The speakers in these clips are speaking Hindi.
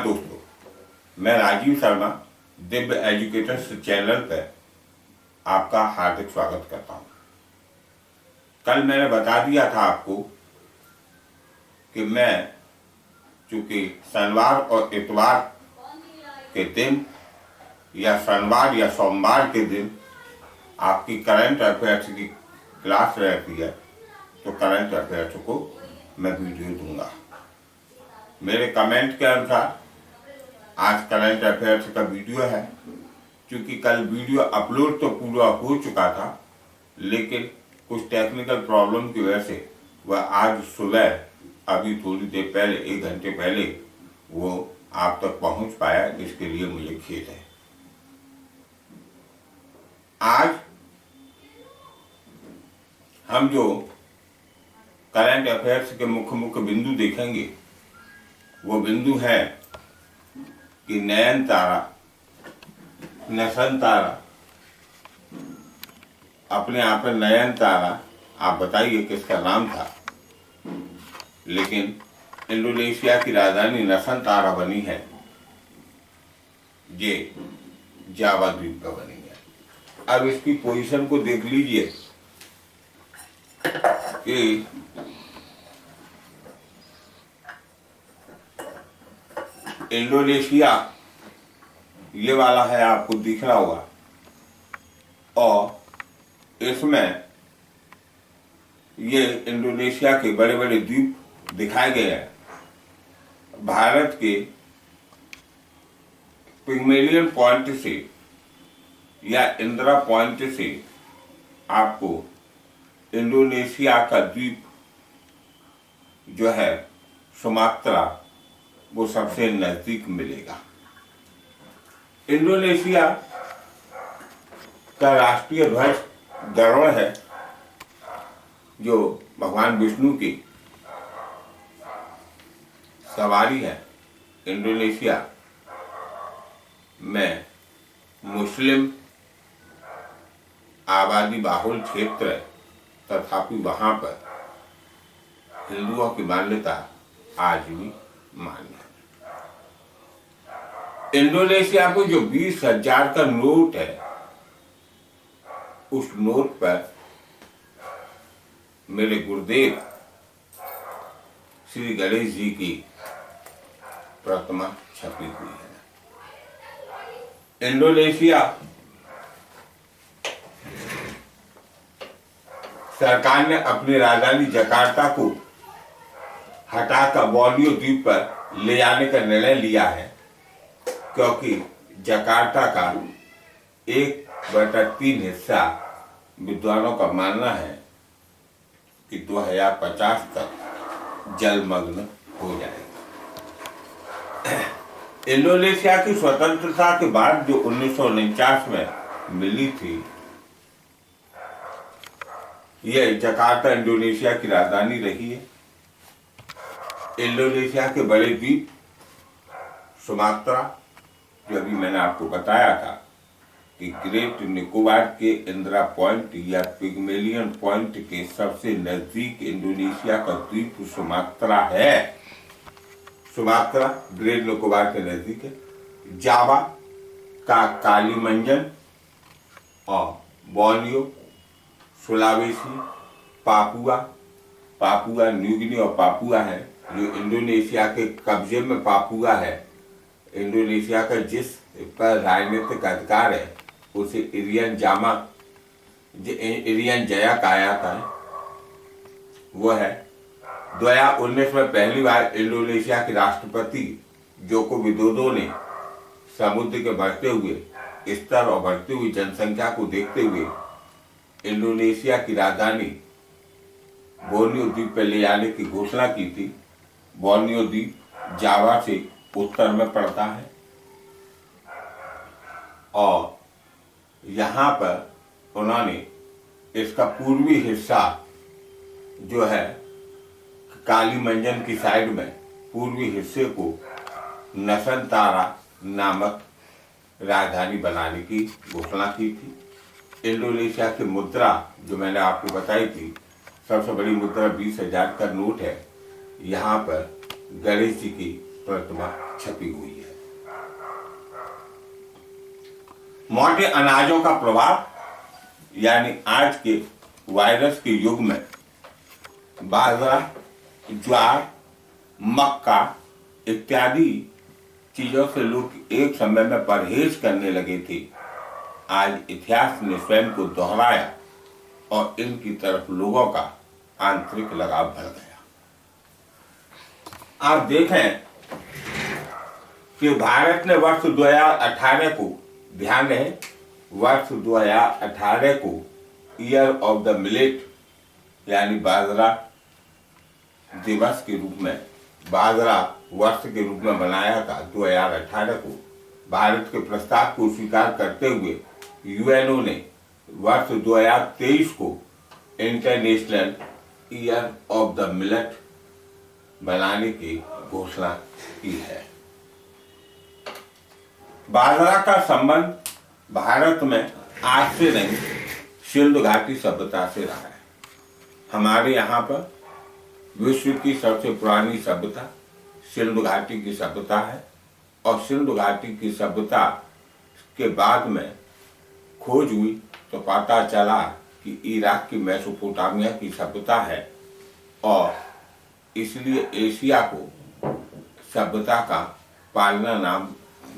नमस्कार दोस्तों, मैं राजीव शर्मा दिव्य एजुकेटर्स चैनल पर आपका हार्दिक स्वागत करता हूं। कल मैंने बता दिया था आपको कि मैं चूंकि शनिवार और इतवार के दिन या शनिवार या सोमवार के दिन आपकी करंट अफेयर्स की क्लास रहती है, तो करंट अफेयर्स को मैं वीडियो दूंगा। मेरे कमेंट के अनुसार आज करंट अफेयर्स का वीडियो है। क्योंकि कल वीडियो अपलोड तो पूरा हो चुका था, लेकिन कुछ टेक्निकल प्रॉब्लम की वजह से वह आज सुबह अभी थोड़ी देर पहले 1 घंटे पहले वो आप तक पहुंच पाया, इसके लिए मुझे खेद है। आज हम जो करंट अफेयर्स के मुख्य बिंदु देखेंगे वो बिंदु है कि नयनतारा अपने आप में नयनतारा, आप बताइए किसका नाम था, लेकिन इंडोनेशिया की राजधानी नसनतारा बनी है, ये जावा द्वीप पर बनी है। अब इसकी पोजीशन को देख लीजिए कि इंडोनेशिया ये वाला है, आपको दिख रहा होगा, और इसमें ये इंडोनेशिया के बड़े बड़े द्वीप दिखाए गए हैं। भारत के पिग्मेलियन पॉइंट से या इंदिरा पॉइंट से आपको इंडोनेशिया का द्वीप जो है सुमात्रा, वो सबसे नजदीक मिलेगा। इंडोनेशिया का राष्ट्रीय ध्वज गरुड़ है, जो भगवान विष्णु की सवारी है। इंडोनेशिया में मुस्लिम आबादी बाहुल क्षेत्र है, तथापि वहां पर हिंदुओं की मान्यता आज भी मान्य है। इंडोनेशिया को जो 20,000 का नोट है, उस नोट पर मेरे गुरुदेव श्री गणेश जी की प्रतिमा छपी हुई है। इंडोनेशिया सरकार ने अपनी राजधानी जकार्ता को हटाकर बोर्नियो द्वीप पर ले जाने का निर्णय लिया है, क्योंकि जकार्ता का 1/3 हिस्सा विद्वानों का मानना है कि 2050 तक जलमग्न हो जाएगा। इंडोनेशिया की स्वतंत्रता के बाद जो 1949 में मिली थी, यह जकार्ता इंडोनेशिया की राजधानी रही है। इंडोनेशिया के बड़े द्वीप सुमात्रा, जो अभी मैंने आपको बताया था कि ग्रेट निकोबार के इंदिरा पॉइंट या पिग्मेलियन पॉइंट के सबसे नजदीक इंडोनेशिया का द्वीप सुमात्रा है। सुमात्रा ग्रेट निकोबार के नजदीक है। जावा का कालीमंजन और Borneo, Sulawesi, Papua New Guinea और पापुआ है, जो इंडोनेशिया के कब्जे में पापुआ है। इंडोनेशिया का जिस पर राजनीतिक अधिकार है उसे इरियन जया कहा जाता है, वो है। 2019 में पहली बार इंडोनेशिया के राष्ट्रपति जोको विदोदो ने समुद्र के बढ़ते हुए स्तर और बढ़ती हुई जनसंख्या को देखते हुए इंडोनेशिया की राजधानी बोर्नियो द्वीप पर ले जाने की घोषणा की थी। बोर्नियो द्वीप जावा से उत्तर में पड़ता है और यहाँ पर उन्होंने इसका पूर्वी हिस्सा जो है कालीमंजन की साइड में पूर्वी हिस्से को नसनतारा नामक राजधानी बनाने की घोषणा की थी। इंडोनेशिया की मुद्रा जो मैंने आपको बताई थी, सबसे बड़ी मुद्रा 20,000 का नोट है। यहाँ पर गणेश जी की प्रतिमा छपी हुई है। मोटे अनाजों का प्रभाव, यानी आज के वायरस के युग में बाजरा, ज्वार, मक्का इत्यादि चीजों से लोग एक समय में परहेज करने लगे थे। आज इतिहास ने स्वयं को दोहराया और इनकी तरफ लोगों का आंतरिक लगाव बढ़ गया। आप देखें कि भारत ने वर्ष 2018 को, ध्यान रहे, वर्ष 2018 को ईयर ऑफ द मिलेट यानी बाजरा दिवस के रूप में, बाजरा वर्ष के रूप में मनाया था। 2018 को भारत के प्रस्ताव को स्वीकार करते हुए यूएनओ ने वर्ष 2023 को international year of the millet बनाने की घोषणा की है। बाजरा का संबंध भारत में आज से नहीं, सिंधु घाटी सभ्यता से रहा है। हमारे यहाँ पर विश्व की सबसे पुरानी सभ्यता सिंधु घाटी की सभ्यता है और सिंधु घाटी की सभ्यता के बाद में खोज हुई तो पता चला कि इराक की मेसोपोटामिया की सभ्यता है और इसलिए एशिया को सभ्यता का पालना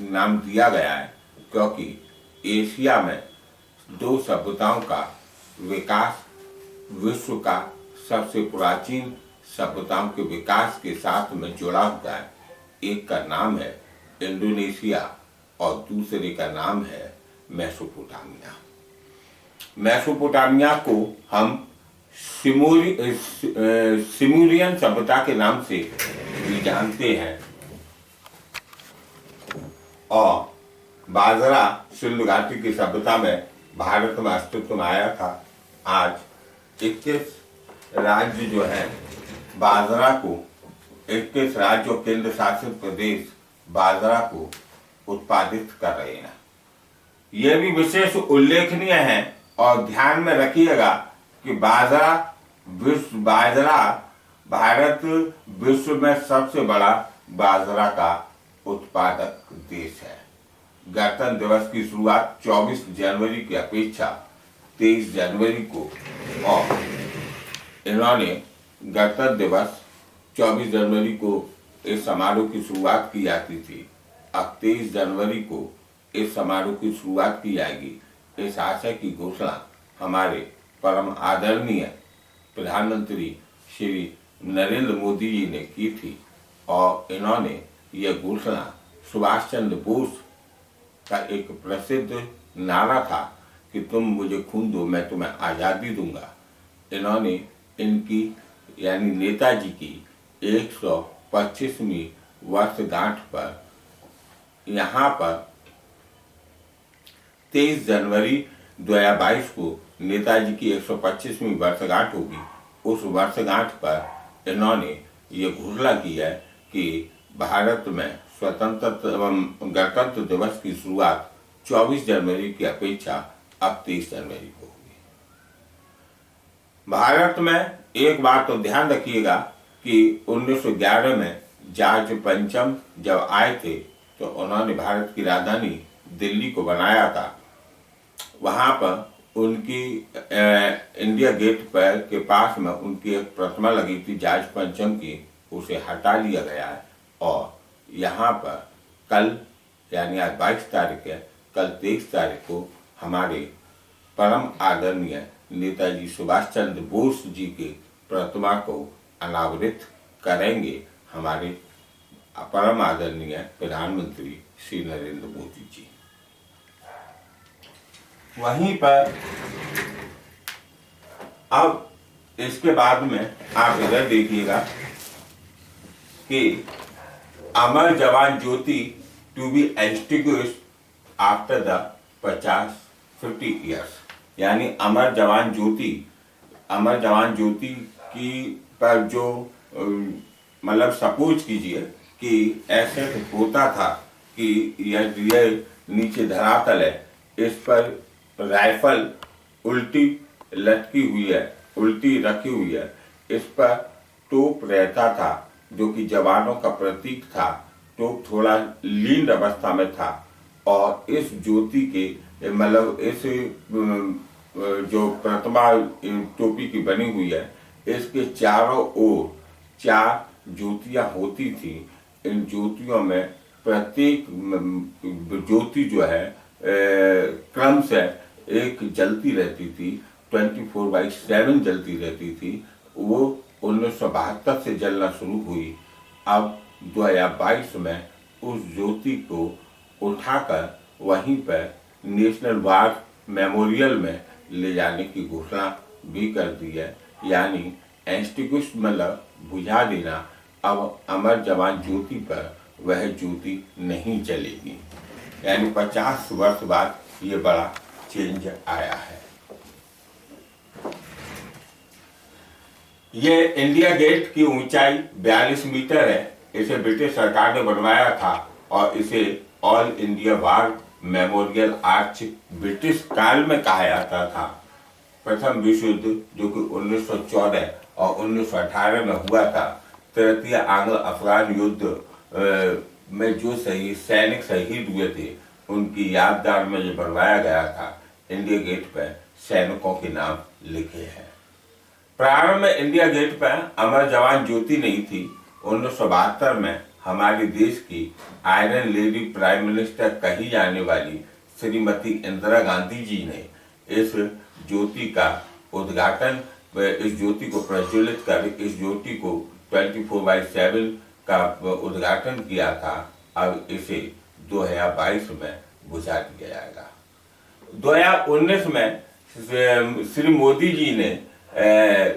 नाम दिया गया है, क्योंकि एशिया में दो सभ्यताओं का विकास विश्व का सबसे प्राचीन सभ्यताओं के विकास के साथ में जुड़ा हुआ है। एक का नाम है इंडोनेशिया और दूसरे का नाम है मेसोपोटामिया। मेसोपोटामिया को हम सिमूरियन सभ्यता के नाम से भी जानते हैं और बाजरा सिंधु घाटी की सभ्यता में भारत में अस्तित्व में आया था। आज 21 राज्य जो है बाजरा को, 21 राज्य और केंद्र शासित प्रदेश बाजरा को उत्पादित कर रहे हैं। यह भी विशेष उल्लेखनीय है और ध्यान में रखिएगा कि भारत विश्व में सबसे बड़ा बाजरा का उत्पादक देश है। गणतंत्र दिवस की शुरुआत 24 जनवरी की अपेक्षा 23 जनवरी को, और इन्होंने गणतंत्र दिवस 24 जनवरी को इस समारोह की शुरुआत की जाती थी। अब 23 जनवरी को इस समारोह की शुरुआत की जाएगी। इस आशय की घोषणा हमारे परम आदरणीय प्रधानमंत्री श्री नरेंद्र मोदी जी ने की थी और इन्होंने यह घोषणा सुभाष चंद्र बोस का एक प्रसिद्ध नारा था कि तुम मुझे खून दो मैं तुम्हें आज़ादी दूंगा। इन्होंने इनकी यानी नेताजी की 125वीं वर्षगांठ पर यहाँ पर 23 जनवरी 2022 को नेताजी की 125वीं वर्षगांठ होगी। उस वर्षगांठ पर इन्होंने ये घोषणा की है कि भारत में स्वतंत्रता एवं गणतंत्र दिवस की शुरुआत 24 जनवरी की अपेक्षा अब 23 जनवरी को होगी। भारत में एक बात तो ध्यान रखिएगा कि 1911 में जॉर्ज पंचम जब आए थे तो उन्होंने भारत की राजधानी दिल्ली को बनाया था। वहाँ पर उनकी इंडिया गेट पर के पास में उनकी एक प्रतिमा लगी थी जॉर्ज पंचम की, उसे हटा लिया गया है और यहाँ पर कल यानी आज 22 तारीख है, कल 23 तारीख को हमारे परम आदरणीय नेताजी सुभाष चंद्र बोस जी की प्रतिमा को अनावृत करेंगे हमारे परम आदरणीय प्रधानमंत्री श्री नरेंद्र मोदी जी। वहीं पर अब इसके बाद में आप इधर देखिएगा कि Amar Jawan Jyoti to be extinguished after the 50 years, यानी अमर जवान ज्योति की पर जो मतलब सपोज कीजिए कि ऐसे होता था कि यह नीचे धरातल है, इस पर राइफल उल्टी लटकी हुई है, उल्टी रखी हुई है, इस पर तोप रहता था जो कि जवानों का प्रतीक था तो थोड़ा लीन अवस्था में था और इस ज्योति के मतलब इस जो प्रतिमा टोपी की बनी हुई है इसके चारों ओर 4 ज्योतियां होती थी। इन ज्योतियों में प्रत्येक ज्योति जो है क्रम से एक जलती रहती थी, 24/7 जलती रहती थी। वो 1972 से जलना शुरू हुई। अब 2022 में उस ज्योति को उठाकर वहीं पर नेशनल वार मेमोरियल में ले जाने की घोषणा भी कर दी है, यानी एक्सटिंग्विश मतलब बुझा देना। अब अमर जवान ज्योति पर वह ज्योति नहीं चलेगी, यानी 50 वर्ष बाद ये बड़ा चेंज आया है। ये इंडिया गेट की ऊंचाई 42 मीटर है। इसे ब्रिटिश सरकार ने बनवाया था और इसे all India war memorial arch British काल में कहा जाता था। प्रथम विश्व युद्ध जो कि 1914 और 1918 में हुआ था, तृतीय आंग्ल अफगान युद्ध में जो सैनिक शहीद हुए थे उनकी यादगार में ये बनवाया गया था। इंडिया गेट पर सैनिकों के नाम लिखे हैं। प्रारंभ में इंडिया गेट पर अमर जवान ज्योति नहीं थी। 1972 में हमारे देश की आयरन लेडी प्राइम मिनिस्टर कही जाने वाली श्रीमती इंदिरा गांधी जी ने इस ज्योति का उद्घाटन, इस ज्योति को प्रज्वलित कर इस ज्योति को 24/7 का उद्घाटन किया था। अब इसे 2022 में बुझा दिया जाएगा। 2019 में श्री मोदी जी ने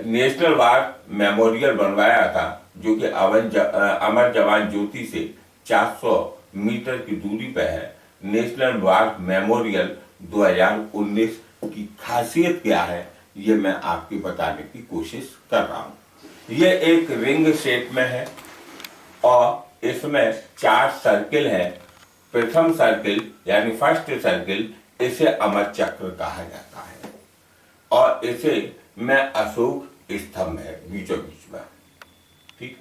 नेशनल वार मेमोरियल बनवाया था जो कि अमर जवान ज्योति से 400 मीटर की दूरी पर है। नेशनल वार मेमोरियल 2019 की खासियत क्या है ये मैं आपको बताने की कोशिश कर रहा हूँ। ये एक रिंग शेप में है और इसमें 4 सर्किल है। प्रथम सर्किल यानी फर्स्ट सर्किल इसे अमर चक्र कहा जाता है और इसे में अशोक स्तंभ है बीचों बीच में। ठीक।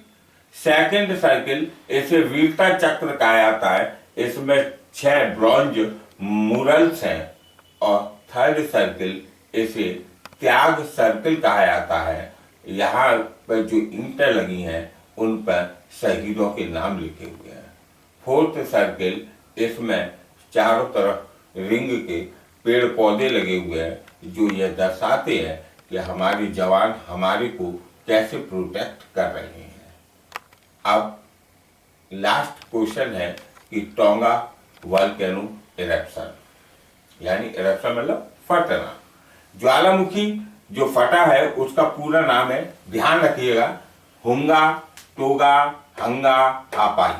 सेकंड सर्किल इसे वीरता चक्र कहा जाता है। इसमें 6 ब्रॉन्ज मुरल्स हैं और थर्ड सर्किल इसे त्याग सर्किल कहा जाता है। यहाँ पर जो ईंटें लगी हैं उन पर शहीदों के नाम लिखे हुए हैं। फोर्थ सर्किल इसमें चारों तरफ रिंग के पेड़ पौधे लगे हुए हैं जो यह दर्शाते हैं कि हमारे जवान हमारे को कैसे प्रोटेक्ट कर रहे हैं। अब लास्ट क्वेश्चन है कि टोंगा वोल्केनो इरप्शन, यानी इरप्शन मतलब फटना। ज्वालामुखी जो फटा है उसका पूरा नाम है, ध्यान रखिएगा, हुंगा टोगा हंगा हापाई।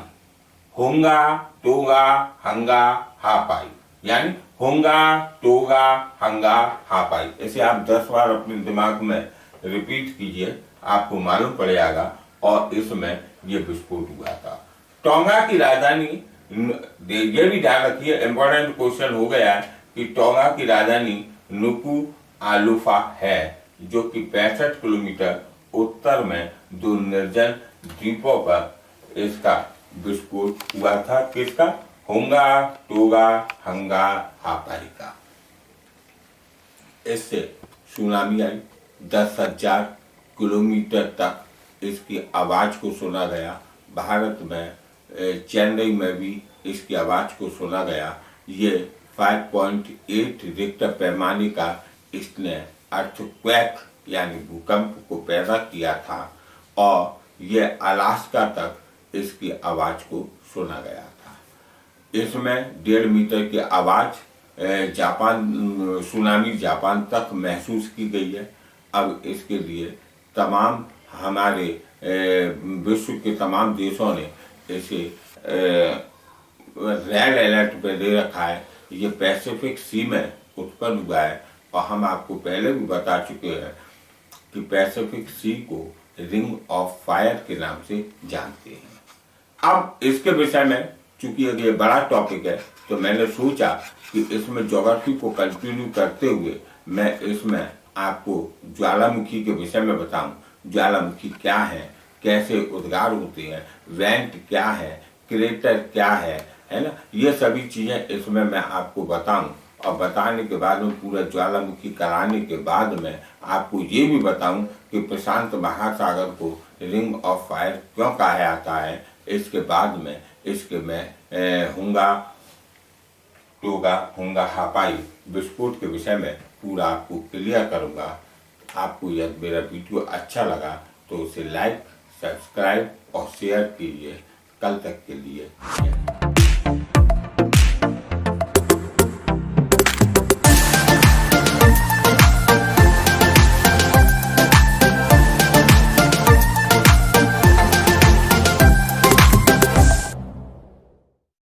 हुंगा टोगा हंगा हापाई, यानी होंगा टोगा हंगा हापाई। इसे आप 10 बार अपने दिमाग में रिपीट कीजिए, आपको मालूम पड़ जाएगा। और इसमें ये विस्फोट हुआ था। टोंगा की राजधानी, ये भी ध्यान रखिए, इंपॉर्टेंट क्वेश्चन हो गया है कि टोंगा की राजधानी नुकू आलूफा है जो कि 65 किलोमीटर उत्तर में 2 निर्जन द्वीपों पर इसका विस्फोट हुआ था। किसका? होंगा टोगा हंगा हापाई का। इससे सुनामी आई, 10,000 किलोमीटर तक इसकी आवाज को सुना गया। भारत में चेन्नई में भी इसकी आवाज को सुना गया। ये 5.8 रिक्टर पैमाने का इसने अर्थक्वेक यानी भूकंप को पैदा किया था और ये अलास्का तक इसकी आवाज को सुना गया था। इसमें 1.5 मीटर की आवाज सुनामी जापान तक महसूस की गई है। अब इसके लिए तमाम हमारे विश्व के तमाम देशों ने इसे रेड अलर्ट पे दे रखा है। ये पैसिफिक सी में उत्पन्न हुआ है और हम आपको पहले भी बता चुके हैं कि पैसिफिक सी को रिंग ऑफ फायर के नाम से जानते हैं। अब इसके विषय में चूंकि ये बड़ा टॉपिक है तो मैंने सोचा कि इसमें ज्योग्राफी को कंटिन्यू करते हुए मैं इसमें आपको ज्वालामुखी के विषय में बताऊं। ज्वालामुखी क्या है, कैसे उद्गार होते हैं, वेंट क्या है, क्रेटर क्या है ना, ये सभी चीज़ें इसमें मैं आपको बताऊं। और बताने के बाद में पूरा ज्वालामुखी कराने के बाद में आपको ये भी बताऊं कि प्रशांत महासागर को रिंग ऑफ फायर क्यों कहा जाता है। इसके बाद में इसके मैं हुंगा हापाई विस्फोट के विषय में पूरा आपको क्लियर करूँगा। आपको यदि मेरा वीडियो अच्छा लगा तो उसे लाइक, सब्सक्राइब और शेयर कीजिए। कल तक के लिए।